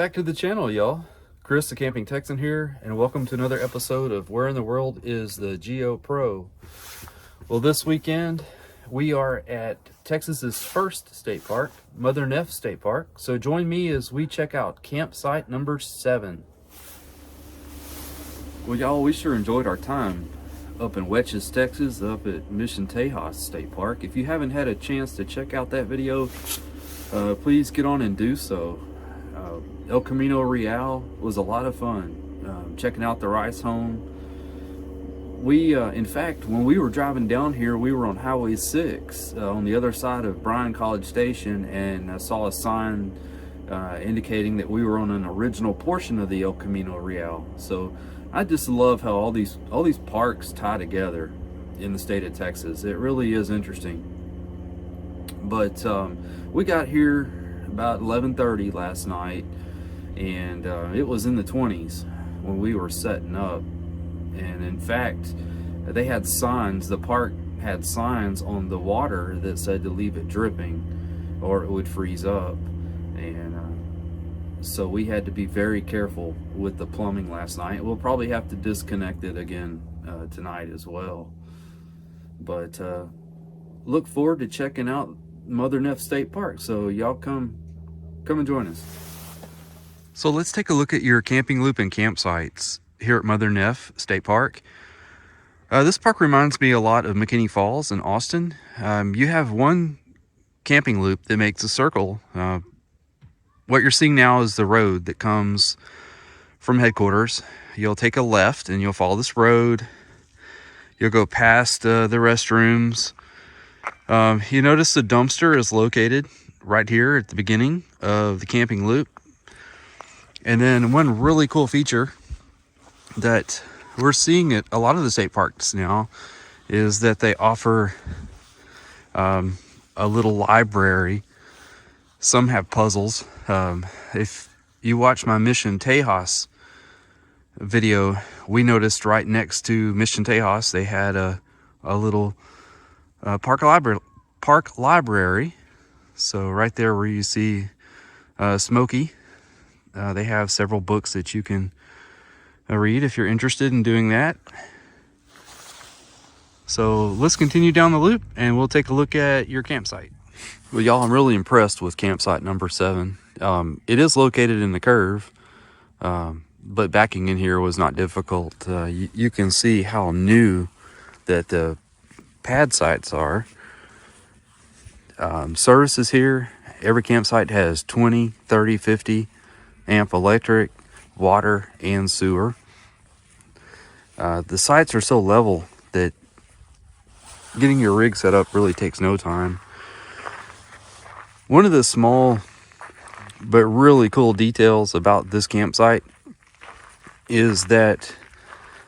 back to the channel, y'all. Chris, the Camping Texan here, and welcome to another episode of Where in the World is the Geo Pro? Well, this weekend we are at Texas's first state park, Mother Neff State Park. So join me as we check out campsite number 7. Well, y'all, we sure enjoyed our time up in Weches, Texas, up at Mission Tejas State Park. If you haven't had a chance to check out that video, please get on and do so. El Camino Real was a lot of fun. Checking out the rice home. We, in fact, when we were driving down here, we were on Highway 6 on the other side of Bryan College Station, and I saw a sign indicating that we were on an original portion of the El Camino Real. So I just love how all these parks tie together in the state of Texas. It really is interesting. But we got here about 11:30 last night, and it was in the 20s when we were setting up. And in fact, they had signs, the park had signs on the water that said to leave it dripping or it would freeze up. And so we had to be very careful with the plumbing last night. We'll probably have to disconnect it again tonight as well. But look forward to checking out Mother Neff State Park. So y'all come and join us. So let's take a look at your camping loop and campsites here at Mother Neff State Park. This park reminds me a lot of McKinney Falls in Austin. You have one camping loop that makes a circle. What you're seeing now is the road that comes from headquarters. You'll take a left and you'll follow this road. You'll go past the restrooms. You notice the dumpster is located right here at the beginning of the camping loop. And then one really cool feature that we're seeing at a lot of the state parks now is that they offer a little library. Some have puzzles. If you watch my Mission Tejas video, we noticed right next to Mission Tejas they had a little park library. So right there where you see Smokey, they have several books that you can read if you're interested in doing that. So let's continue down the loop and we'll take a look at your campsite. Well, y'all, I'm really impressed with campsite number 7. It is located in the curve, but backing in here was not difficult. You can see how new that the pad sites are. Services here, every campsite has 20, 30, 50 amp electric, water, and sewer. The sites are so level that getting your rig set up really takes no time. One of the small but really cool details about this campsite is that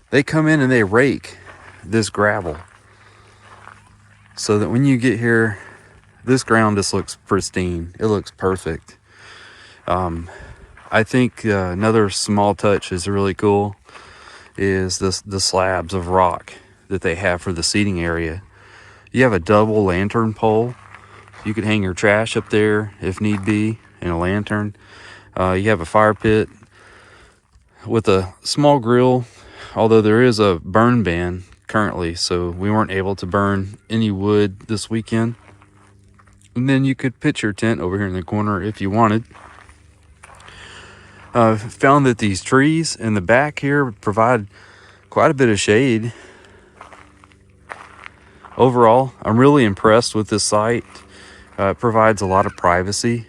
they come in and they rake this gravel so that when you get here, this ground just looks pristine. It looks perfect. I think another small touch is really cool is the slabs of rock that they have for the seating area. You have a double lantern pole. You could hang your trash up there if need be in a lantern. You have a fire pit with a small grill, although there is a burn ban currently, so we weren't able to burn any wood this weekend. And then you could pitch your tent over here in the corner if you wanted. Found that these trees in the back here provide quite a bit of shade. Overall, I'm really impressed with this site. It provides a lot of privacy.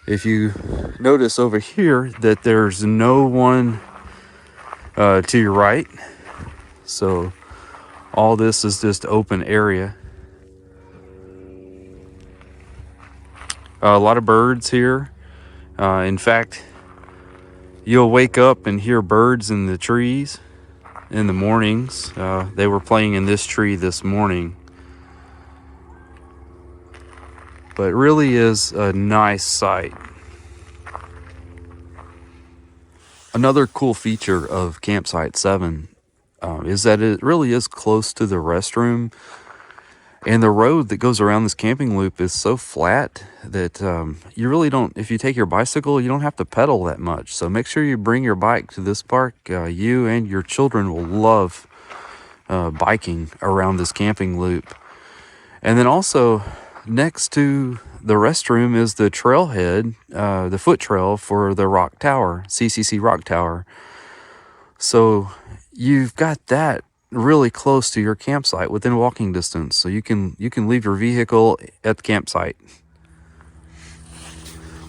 If you notice over here that there's no one to your right, so all this is just open area. A lot of birds here. In fact, you'll wake up and hear birds in the trees in the mornings. They were playing in this tree this morning. But it really is a nice site. Another cool feature of Campsite 7 is that it really is close to the restroom. And the road that goes around this camping loop is so flat that you really don't, if you take your bicycle, you don't have to pedal that much. So make sure you bring your bike to this park. You and your children will love biking around this camping loop. And then also next to the restroom is the trailhead, the foot trail for the rock tower, CCC rock tower. So you've got that really close to your campsite, within walking distance. So you can leave your vehicle at the campsite.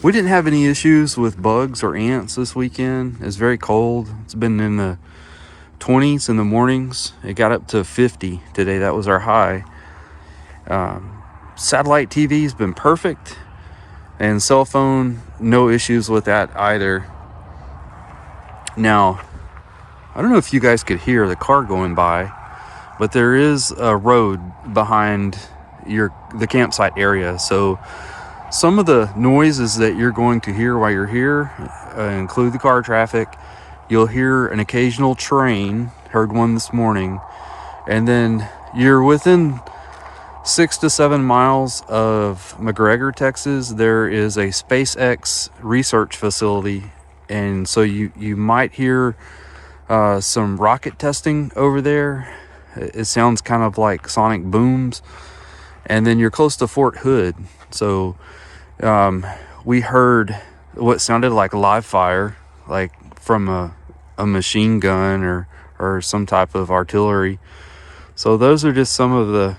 We didn't have any issues with bugs or ants this weekend. It's very cold. It's been in the 20s in the mornings. It got up to 50 today. That was our high. Satellite TV's been perfect, and cell phone, no issues with that either. Now, I don't know if you guys could hear the car going by, but there is a road behind the campsite area. So some of the noises that you're going to hear while you're here include the car traffic. You'll hear an occasional train, heard one this morning, and then you're within 6 to 7 miles of McGregor, Texas. There is a SpaceX research facility, and so you might hear some rocket testing over there. It sounds kind of like sonic booms. And then you're close to Fort Hood, so we heard what sounded like live fire, like from a machine gun or some type of artillery. So those are just some of the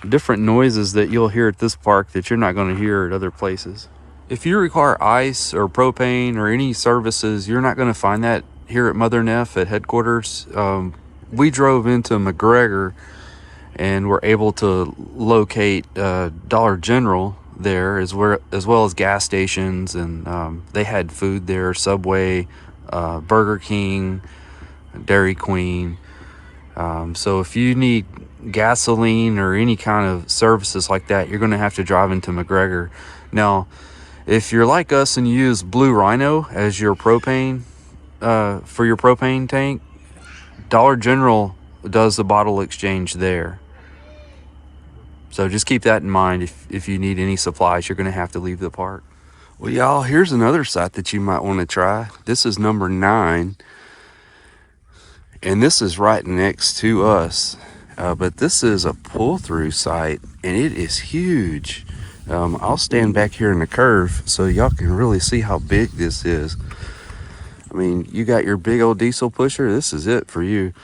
different noises that you'll hear at this park that you're not going to hear at other places. If you require ice or propane or any services, you're not going to find that here at Mother Neff at headquarters. We drove into McGregor and were able to locate Dollar General there, as well as gas stations, and they had food there, Subway, Burger King, Dairy Queen. So if you need gasoline or any kind of services like that, you're going to have to drive into McGregor. Now, if you're like us and you use Blue Rhino as your propane, for your propane tank, Dollar General does the bottle exchange there. So just keep that in mind. If you need any supplies, you're going to have to leave the park. Well, y'all, here's another site that you might want to try. This is number 9. And this is right next to us. But this is a pull-through site, and it is huge. I'll stand back here in the curve so y'all can really see how big this is. I mean, you got your big old diesel pusher. This is it for you.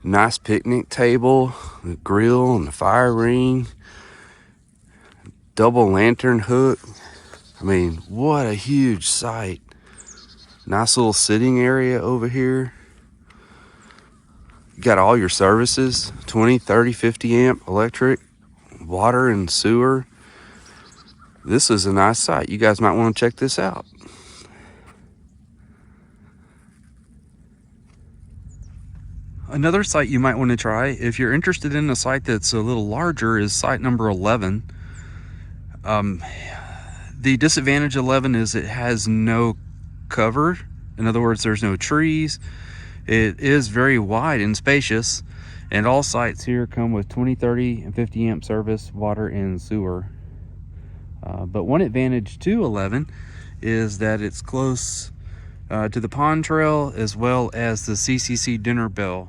Nice picnic table, the grill and the fire ring, double lantern hook. I mean, what a huge site. Nice little sitting area over here. You got all your services, 20, 30, 50 amp electric, water and sewer. This is a nice site. You guys might want to check this out. Another site you might want to try, if you're interested in a site that's a little larger, is site number 11. The disadvantage of 11 is it has no cover. In other words, there's no trees. It is very wide and spacious, and all sites here come with 20, 30, and 50 amp service, water, and sewer. But one advantage to 11 is that it's close to the pond trail as well as the CCC dinner bell.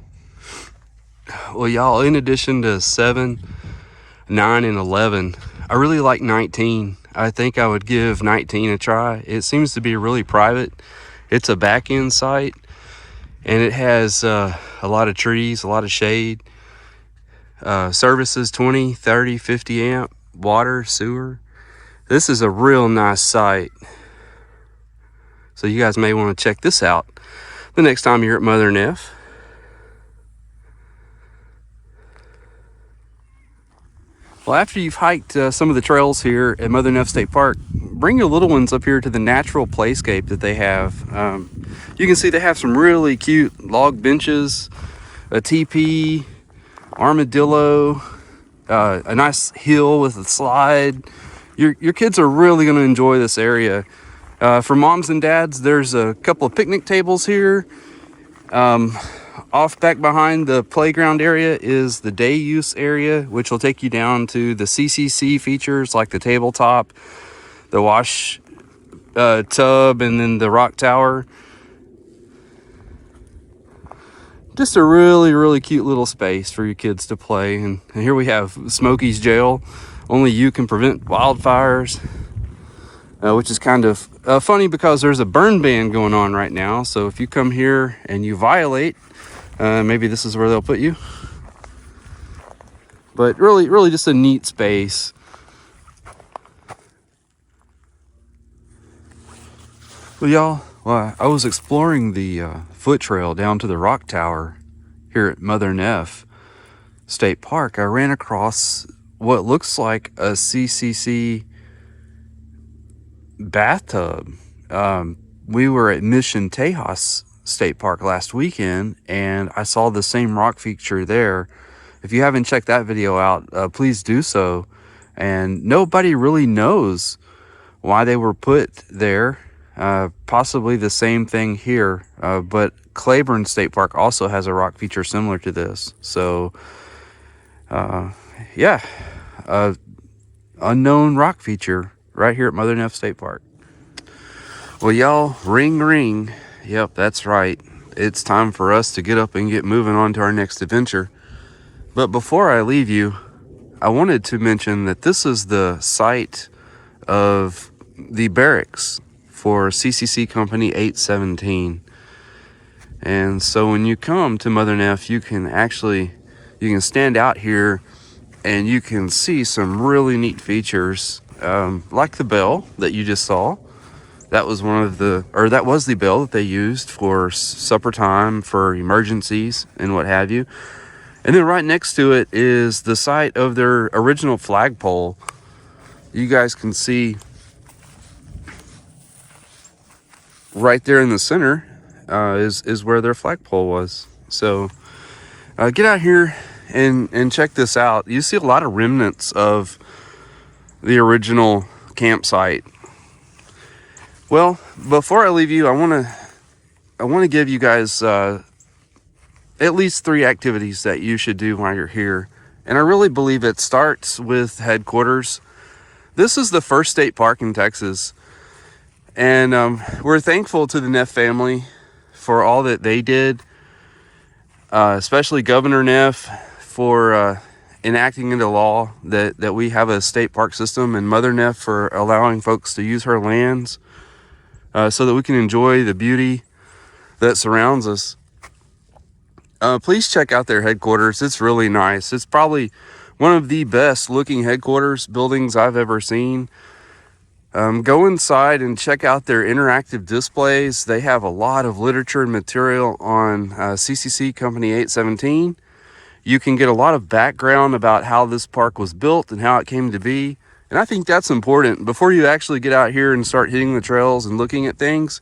Well, y'all, in addition to 7, 9, and 11, I really like 19. I think I would give 19 a try. It seems to be really private. It's a back-end site, and it has a lot of trees, a lot of shade. Services 20, 30, 50 amp, water, sewer. This is a real nice site. So you guys may want to check this out the next time you're at Mother Neff. Well, after you've hiked some of the trails here at Mother Neff State Park, bring your little ones up here to the natural playscape that they have. You can see they have some really cute log benches, a teepee, armadillo, a nice hill with a slide. Your kids are really going to enjoy this area. For moms and dads, there's a couple of picnic tables here. off back behind the playground area is the day use area, which will take you down to the CCC features like the tabletop, the wash tub, and then the rock tower. Just a really cute little space for your kids to play. And here we have Smokey's jail. Only you can prevent wildfires, which is kind of funny because there's a burn ban going on right now. So if you come here and you violate, maybe this is where they'll put you. But really just a neat space. Well, y'all, I was exploring the foot trail down to the rock tower here at Mother Neff State Park. I ran across what looks like a CCC bathtub. We were at Mission Tejas State Park last weekend, and I saw the same rock feature there. If you haven't checked that video out, please do so. And nobody really knows why they were put there. Possibly the same thing here, but Claiborne State Park also has a rock feature similar to this. So yeah, unknown rock feature right here at Mother Neff State Park. Well, y'all, ring ring. Yep, that's right, it's time for us to get up and get moving on to our next adventure. But before I leave you, I wanted to mention that this is the site of the barracks for CCC Company 817. And so when you come to Mother Neff, you can stand out here and you can see some really neat features, like the bell that you just saw. That was that was the bell that they used for supper time, for emergencies and what have you. And then right next to it is the site of their original flagpole. You guys can see right there in the center is where their flagpole was. So get out here and check this out. You see a lot of remnants of the original campsite. Well, before I leave you, I want to give you guys at least 3 activities that you should do while you're here. And I really believe it starts with headquarters. This is the first state park in Texas. And we're thankful to the Neff family for all that they did, especially Governor Neff for enacting into law that we have a state park system, and Mother Neff for allowing folks to use her lands so that we can enjoy the beauty that surrounds us. Please check out their headquarters. It's really nice. It's probably one of the best looking headquarters buildings I've ever seen. Go inside and check out their interactive displays. They have a lot of literature and material on CCC Company 817. You can get a lot of background about how this park was built and how it came to be. And I think that's important. Before you actually get out here and start hitting the trails and looking at things,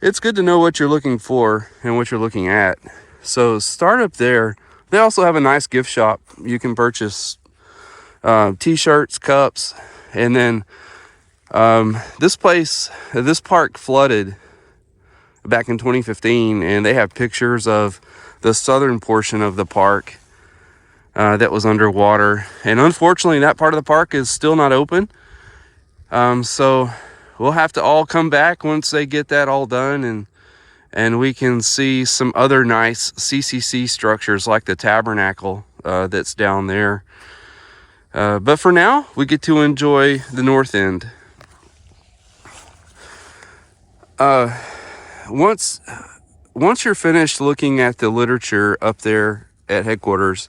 it's good to know what you're looking for and what you're looking at. So start up there. They also have a nice gift shop. You can purchase t-shirts, cups, and then this park flooded back in 2015, and they have pictures of the southern portion of the park that was underwater. And unfortunately, that part of the park is still not open. So we'll have to all come back once they get that all done, and we can see some other nice CCC structures like the tabernacle that's down there. But for now, we get to enjoy the north end. Once you're finished looking at the literature up there at headquarters,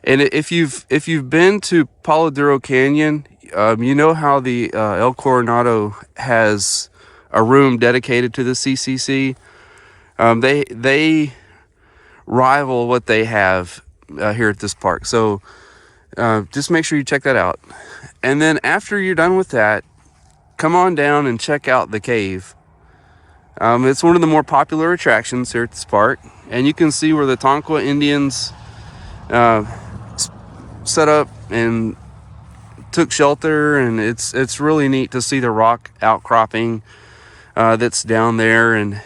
and if you've been to Palo Duro Canyon, you know how the El Coronado has a room dedicated to the CCC. They rival what they have here at this park. So just make sure you check that out. And then after you're done with that, come on down and check out the cave. It's one of the more popular attractions here at this park, and you can see where the Tonquah Indians set up and took shelter, and it's really neat to see the rock outcropping that's down there. And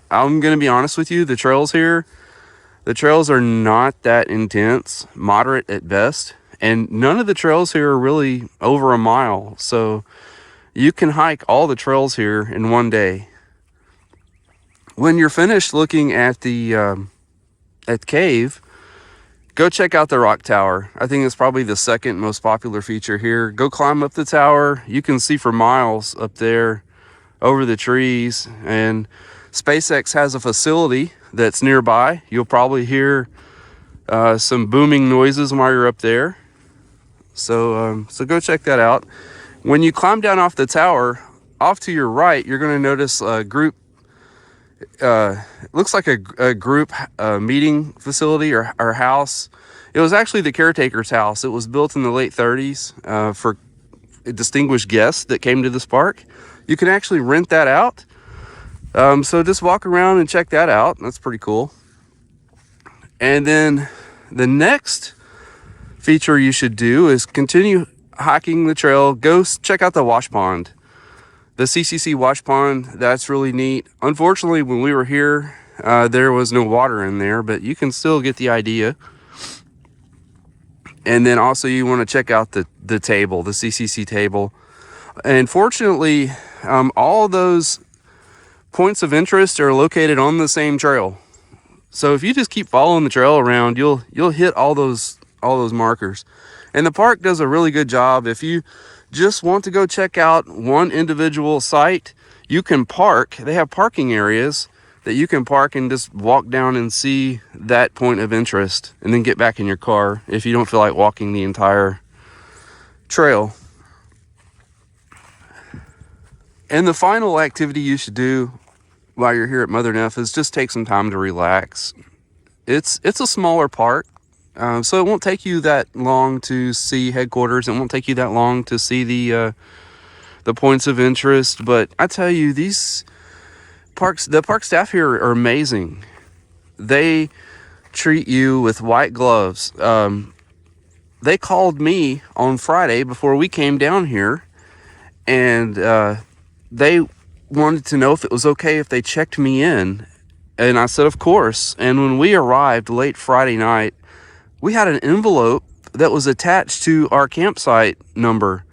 I'm gonna be honest with you, the trails here, The trails are not that intense, moderate at best, and none of the trails here are really over a mile. So you can hike all the trails here in one day. When you're finished looking at the cave, go check out the rock tower. I think it's probably the second most popular feature here. Go climb up the tower. You can see for miles up there over the trees. And SpaceX has a facility that's nearby. You'll probably hear some booming noises while you're up there. So go check that out. When you climb down off the tower, off to your right, you're going to notice a group. Looks like a group meeting facility or house. It was actually the caretaker's house. It was built in the late 30s for distinguished guests that came to this park. You can actually rent that out. So just walk around and check that out. That's pretty cool. And then the next feature you should do is continue hiking the trail. Go check out the wash pond. The CCC wash pond, that's really neat. Unfortunately, when we were here, there was no water in there, but you can still get the idea. And then also you want to check out the table, the CCC table. And fortunately, all those points of interest are located on the same trail. So if you just keep following the trail around, you'll hit all those markers. And the park does a really good job. If you just want to go check out one individual site, you can park. They have parking areas that you can park and just walk down and see that point of interest, and then get back in your car if you don't feel like walking the entire trail. And the final activity you should do while you're here at Mother Neff is just take some time to relax. It's a smaller park. So it won't take you that long to see headquarters. It won't take you that long to see the points of interest. But I tell you, the park staff here are amazing. They treat you with white gloves. They called me on Friday before we came down here, and they wanted to know if it was okay if they checked me in. And I said, of course. And when we arrived late Friday night, we had an envelope that was attached to our campsite number.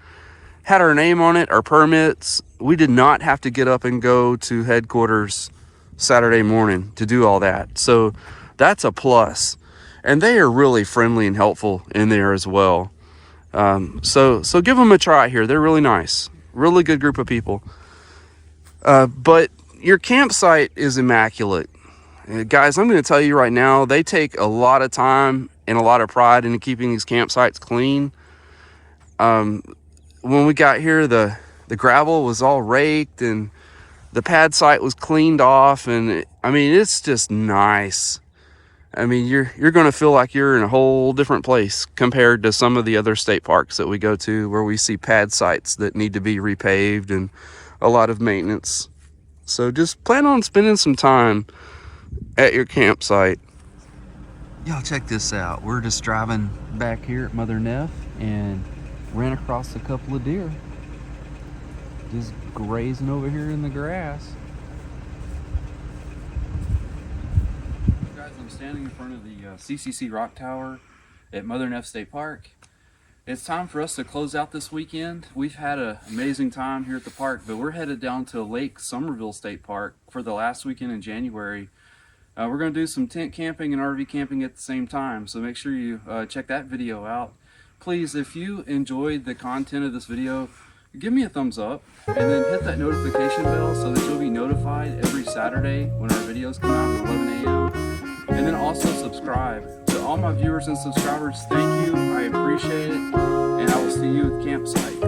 Had our name on it, our permits. We did not have to get up and go to headquarters Saturday morning to do all that. So that's a plus. And they are really friendly and helpful in there as well. So give them a try here. They're really nice. Really good group of people. But your campsite is immaculate. Guys, I'm going to tell you right now, they take a lot of time and a lot of pride into keeping these campsites clean. When we got here, the gravel was all raked and the pad site was cleaned off, and it's just nice. You're going to feel like you're in a whole different place compared to some of the other state parks that we go to, where we see pad sites that need to be repaved and a lot of maintenance. So just plan on spending some time at your campsite. Y'all check this out. We're just driving back here at Mother Neff and ran across a couple of deer just grazing over here in the grass. Guys, I'm standing in front of the CCC Rock Tower at Mother Neff State Park. It's time for us to close out this weekend. We've had an amazing time here at the park, but we're headed down to Lake Somerville State Park for the last weekend in January. We're going to do some tent camping and RV camping at the same time, so make sure you check that video out. Please, if you enjoyed the content of this video, give me a thumbs up and then hit that notification bell so that you'll be notified every Saturday when our videos come out at 11 a.m. And then also subscribe. To all my viewers and subscribers, thank you. I appreciate it, and I will see you at the campsite.